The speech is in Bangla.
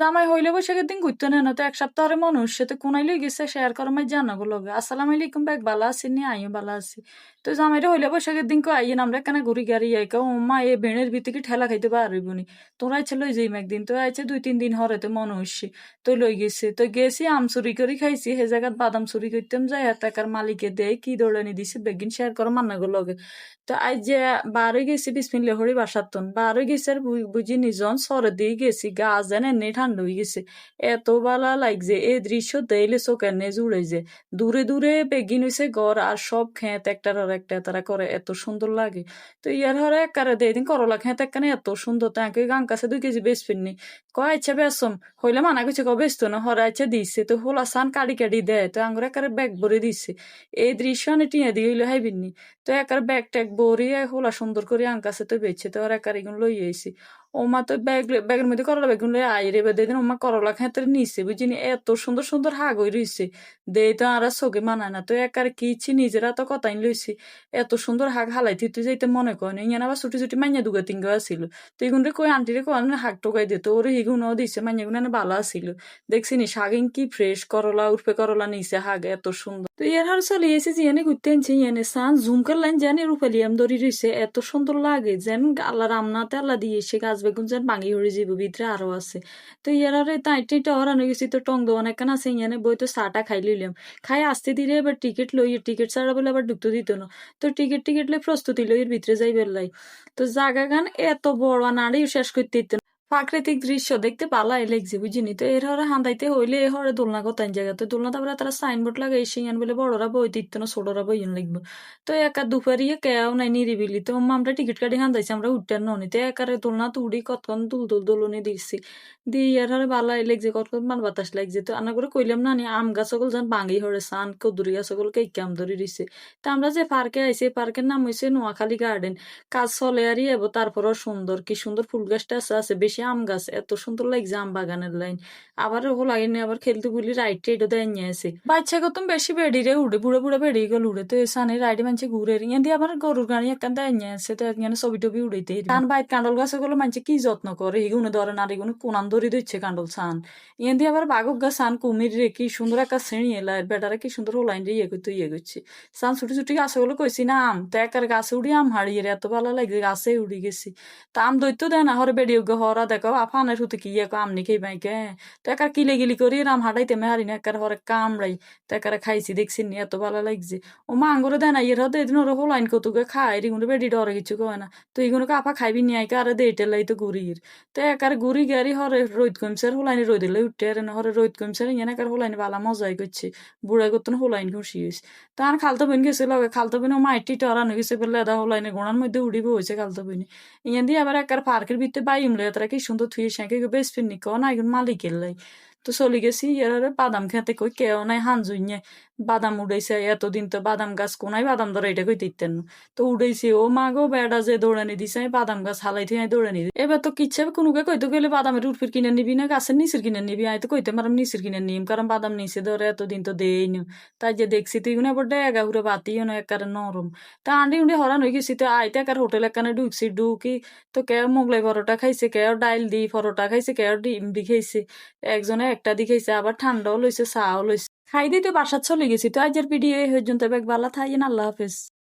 জামাই হইলে বৈশাখের দিন ঘুরতে নেন তো এক সপ্তাহের মানুষ সে তো কোনাই লই গেছে শেয়ার করার মাই জানা গো লগে আসসালামু আলাইকুম ব্যাগ বালা আছি নি আইও বালা আছি তো জামাইরে হইলে বৈশাখের দিন কো আইয়েন আমরা কেন ঘুরি গাড়ি আই কো মা এ বেণের ভিতরে ঠেলা খাইতে পারবো নি তোরা ইচ্ছে লই যাইম একদিন তো আইছে 2-3 দিন হরে তো মানুষ তো লই গেছে তো গেছি আম চুরি করে খাইছি হে জায়গাত বাদাম চুরি করতাম যাই আর টাকার মালিকে দেয় কি দৌড়ানি দিছে বেগিন শেয়ার করা মান্না গো লগে তো আজ যে বারোই গেছি বিসমিল্লা হরি বাসাতন বারোই গেছি আর বুঝি নিজন সরে দিয়ে গেছি গাছ যেন এনে ঠান্ডা হয়ে গেছে এত বালা লাগছে এই দৃশ্য দেখলে চোখের নে জুড়ে যে দূরে দূরে বেগিন হইছে ঘর আর সব খেত একটার আর একটা তারা করে এত সুন্দর লাগে তো ইয়ার হরে একবারে দিন করলা খেত একখানে এত সুন্দর তাকে গান কাছে 2 কেজি বেশ ফিরনি কয় আচ্ছা বেসম হইলে মানা করছে ক বেসতো না হরে আচ্ছা দিচ্ছে তো হোলা সান কাড়ি কাড়ি দেয় তো আঙ্গুর একবারে ব্যাগ ভরে দিচ্ছে এই দৃশ্য আনে টিয়া দিয়ে হইলে হাইবিননি তো একার ব্যাগ ট্যাগ ভরিয়ে হোলা সুন্দর করে আঙ্কাছে তো বেচছে তো আর একার এগুলো লই আইছি ওমা তো ব্যাগের মধ্যে করলা বেগুন লই আইরে বেদে দিন ওমা করলা খেতে নিছে বুঝিনি এত সুন্দর সুন্দর হাগ হই রইছে দেই তো আর চোখে মানায় না তো একার কি ইচ্ছি নিজেরা তো কথাই লইছি এত সুন্দর হাগ হালাইতে তুই যাইতে মনে কয় না ইয়ান আবার ছুটি ছুটি মাইয়া দুগা তিনগা আসিল তো এগুনরে কই আন্টিরে কয় না হাগ টোকাই দিত ওরে হিগুনও দিছে মাইয়া গুলো ভালো আসিল দেখছি নি শাগিন কি ফ্রেশ করলা উর্ফে করলা নিছে হাগ এত সুন্দর তো ইয়ার হার চলে এসে জিয়ানে ঘুরতে আনছে ইয়ানে সান জুম করলেন জানি রূপালিয়াম দড়ি রইছে এত সুন্দর লাগে যেন আল্লাহ রামনাতে আল্লাহ দিয়ে সে গাছ বেগুন যেন ভাঙি হয়ে যাবো ভিতরে আরো আছে তো ইয়ারে তাইটা হরানো গেছি তো টং দোয়ান একখান আছে ইয়ানে বই তো চাটা খাই লইলাম খাই আসতে দিলে এবার টিকিট লই টিকিট ছাড়া বলে আবার ঢুকতে দিত না তো টিকিট লই প্রস্তুতি লই এর ভিতরে যাই বেরলাই তো জাগা গান এত বড় নাড়ি শেষ করতে দিত না প্রাকৃতিক দৃশ্য দেখতে পালাই লাগছে বুঝিনি তো এর হরে হান্দাইতে হইলে এ হরে দোলনা কতাইন জায়গাতে দোলনা তারপরে তারা সাইনবোর্ড লাগাই সিঙ্গান বলে বড়রা বই দিত না ছোটরা বইন লাগবে তো একা দুপারিয়ে কেউ নাই নিরিবিলি তো আমরা টিকিট কাটি হান্দাইছি আমরা উঠতে ননি তো একারে দোলনা তুড়ি কতক্ষণ দোলনি দিচ্ছি দিয়ে এর হরে বালাই লাগছে কতক্ষণ মান বাতাস লাগছে তো আনা করে কইলাম না নি আম গাছ সকল যেন ভাঙি হরে সান কদুরি গাছ সকল কেক আম ধরে দিছে তো আমরা যে পার্কে আইছি পার্কের নাম হয়েছে নোয়াখালী গার্ডেন কাজ চলে আরই এবো তারপরও সুন্দর কি সুন্দর ফুল গাছটা আছে বেশি আম গাছ এত সুন্দর লাগছে আম বাগানের লাইন আবার ও লাগেনি আবার খেলতে বলি রাইড টাইডও দেয় নিয়ে আসে বাচ্চা কত বেশি বেড়িরে উড়ে বুড়ো বুড়ো বেড়িয়ে গেল উড়ে তো এসানে রাইডে মানছে ঘুরে ইয়ে দিয়ে আবার গরুর গাড়ি একখান দেয় নিয়ে আসে তো এখানে ছবি টবি উড়াইতে কান বাইত কাঁডল গাছ গুলো মানছে কি যত্ন করে এগুলো ধরে না এগুলো কোনান ধরে দিচ্ছে কাঁডল সান ইয়ে দিয়ে আবার বাঘক গাছ সান কুমির রে কি সুন্দর একটা শ্রেণী এলা বেটারা কি সুন্দর লাইন রে ইয়ে করছে সান ছুটি ছুটি গাছগুলো কইছি না আম তো একার গাছে উড়ি আম হারিয়ে এত ভালো লাগে গাছে উড়ি গেছি তা আম দৈত্য দেয় না হরে বেড়িয়ে গো হরা দেখো আফানের হুতে কি ইয়ে আমনি খেয়ে বাইকে তো একার কিলে গিলি করি আম হাঁটাইতে মেহারি না একার হরে কামড়াই তো একারে খাইছি দেখছি নি এত ভালো লাগছে ও মা আঙ্গুরে দেয় না ইয়ের হতে এদিন ওরা হলাইন কতুকে খায় এগুলো বেড়ি ডরে কিছু কয় না তো এগুলোকে আপা খাইবি নিয়ে আইকে আরে দেইটে লাই তো ঘুরির তো একার ঘুরি গাড়ি হরে রোদ কমছে হলাইনি রোদ লাই উঠতে আর হরে রোদ কমছে ইয়ে একার হলাইনি বালা মজাই করছে বুড়া করতো হলাইন খুশি হয়েছে তার খালতো বোন গেছে লগে খালতো বোন মাইটি টরানো গেছে বলে এদা হলাইনে গোড়ার মধ্যে উড়িব হয়েছে খালতো বোন ইয়ান দিয়ে আবার একার পার্কের ভিতরে বাইম লয় তারা কি সুন্দর থুয়ে সেঁকে বেশ ফিরনি কেউ না এখন মালিকের লাই তো চলে গেছি ইয়ার বাদাম খেতে কই কেউ নাই হানজুইনে বাদাম উড়াইছে এতদিন তো বাদাম গাছ কোনাই বাদাম ধরে এটা কই দিতেন তো উড়াইছে ও মা গো বেড়া যে দৌড়ানি দিছে আমি বাদাম গাছ হালাই থেকে দৌড়ানি এবার তো কিচ্ছে কোনোকে কইতে গেলে বাদামের উঠফির কিনে নিবি না গাছের নিচের কিনে নিবি আমি তো কইতে পারাম নিচের কিনে নিম কারণ বাদাম নিচে ধরে এতদিন তো দেই নি তাই যে দেখছি তুই এবার ডেগা ঘুরে বাতিও না একারে নরম তা আন্ডি উন্ডি হরান হয়ে গেছি তো আইতে একার হোটেল এখানে ঢুকছি ঢুকি তো কেউ মোগলাই পরোটা খাইছে কেউ ডাইল দি পরোটা খাইছে কেউ ডিম দি খাইছে একজনে একটা দি খাইছে আবার ঠান্ডাও লইছে চাও লইছে খাই দিতে বাসাত চলে গেছি তো আজের ভিডিও এই পর্যন্ত বেগ ভালো থাকেন আল্লাহ হাফেজ